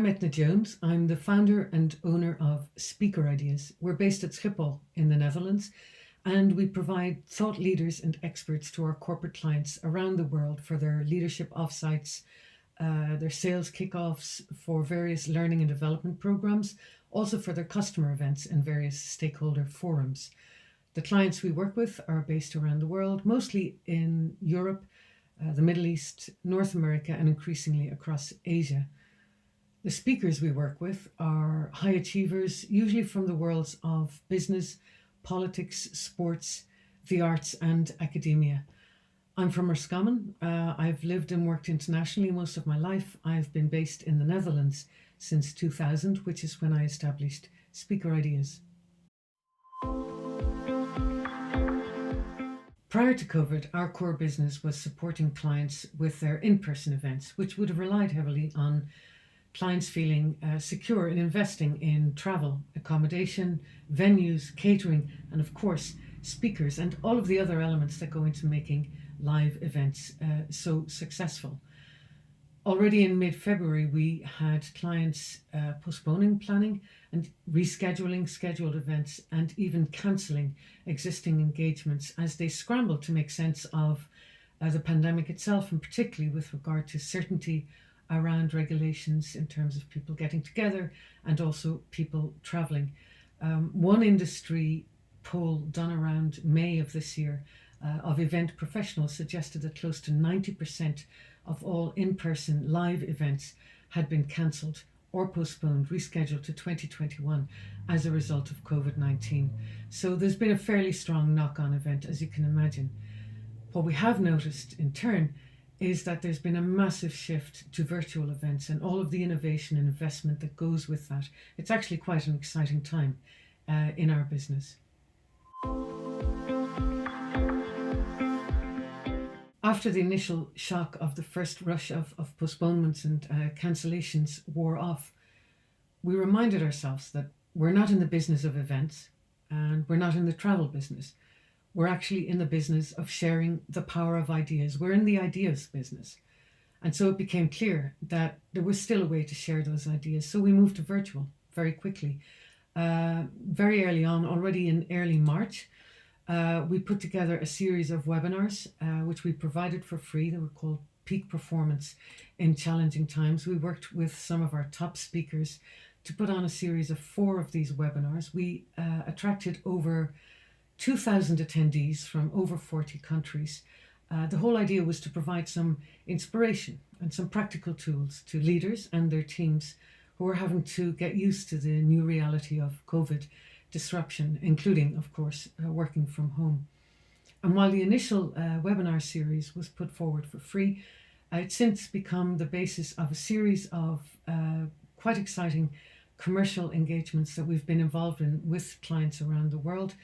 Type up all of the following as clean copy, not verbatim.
Eithne Jones. I'm the founder and owner of Speaker Ideas. We're based at Schiphol in the Netherlands, and we provide thought leaders and experts to our corporate clients around the world for their leadership offsites, their sales kickoffs, for various learning and development programs, also for their customer events and various stakeholder forums. The clients we work with are based around the world, mostly in Europe, the Middle East, North America, and increasingly across Asia. The speakers we work with are high achievers, usually from the worlds of business, politics, sports, the arts, and academia. I'm from Roscommon. I've lived and worked internationally most of my life. I've been based in the Netherlands since 2000, which is when I established Speaker Ideas. Prior to COVID, our core business was supporting clients with their in-person events, which would have relied heavily on clients feeling secure in investing in travel, accommodation, venues, catering, and of course, speakers, and all of the other elements that go into making live events so successful. Already in mid-February, we had clients postponing planning and rescheduling scheduled events and even cancelling existing engagements as they scrambled to make sense of the pandemic itself, and particularly with regard to certainty around regulations in terms of people getting together and also people travelling. One industry poll done around May of this year of event professionals suggested that close to 90% of all in-person live events had been cancelled or postponed, rescheduled to 2021 as a result of COVID-19. So there's been a fairly strong knock-on event, as you can imagine. What we have noticed in turn is that there's been a massive shift to virtual events and all of the innovation and investment that goes with that. It's actually quite an exciting time in our business. After the initial shock of the first rush of postponements and cancellations wore off, we reminded ourselves that we're not in the business of events and we're not in the travel business. We're actually in the business of sharing the power of ideas. We're in the ideas business. And so it became clear that there was still a way to share those ideas. So we moved to virtual very quickly. Very early on, already in early March, we put together a series of webinars, which we provided for free. They were called Peak Performance in Challenging Times. We worked with some of our top speakers to put on a series of 4 of these webinars. We attracted over 2,000 attendees from over 40 countries. The whole idea was to provide some inspiration and some practical tools to leaders and their teams who are having to get used to the new reality of COVID disruption, including, of course, working from home. And while the initial webinar series was put forward for free, it's since become the basis of a series of quite exciting commercial engagements that we've been involved in with clients around the world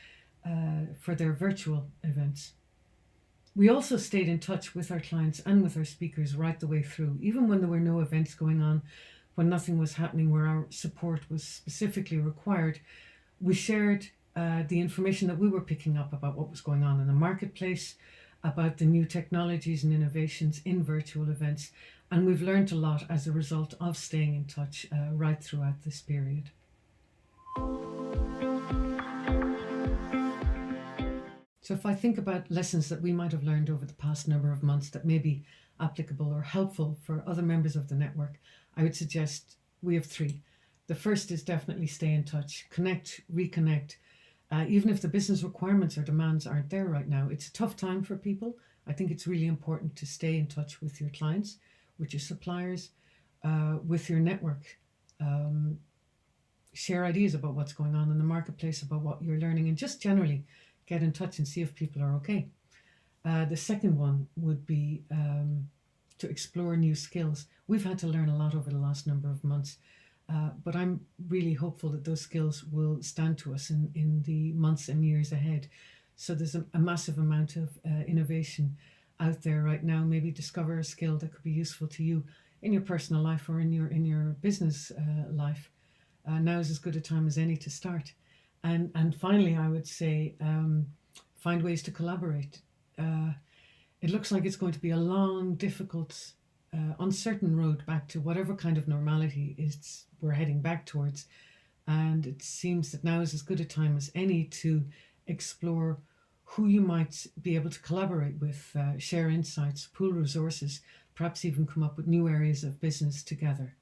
for their virtual events. We also stayed in touch with our clients and with our speakers right the way through, even when there were no events going on, when nothing was happening where our support was specifically required. We shared the information that we were picking up about what was going on in the marketplace, about the new technologies and innovations in virtual events, and we've learned a lot as a result of staying in touch right throughout this period. So if I think about lessons that we might have learned over the past number of months that may be applicable or helpful for other members of the network, I would suggest we have 3. The first is definitely stay in touch, connect, reconnect. Even if the business requirements or demands aren't there right now, it's a tough time for people. I think it's really important to stay in touch with your clients, with your suppliers, with your network. Share ideas about what's going on in the marketplace, about what you're learning, and just generally get in touch and see if people are okay. The second one would be to explore new skills. We've had to learn a lot over the last number of months, but I'm really hopeful that those skills will stand to us in the months and years ahead. So there's a massive amount of innovation out there right now. Maybe discover a skill that could be useful to you in your personal life or in your business life. Now is as good a time as any to start. And finally, I would say find ways to collaborate. It looks like it's going to be a long, difficult uncertain road back to whatever kind of normality we're heading back towards. And it seems that now is as good a time as any to explore who you might be able to collaborate with, share insights, pool resources, perhaps even come up with new areas of business together.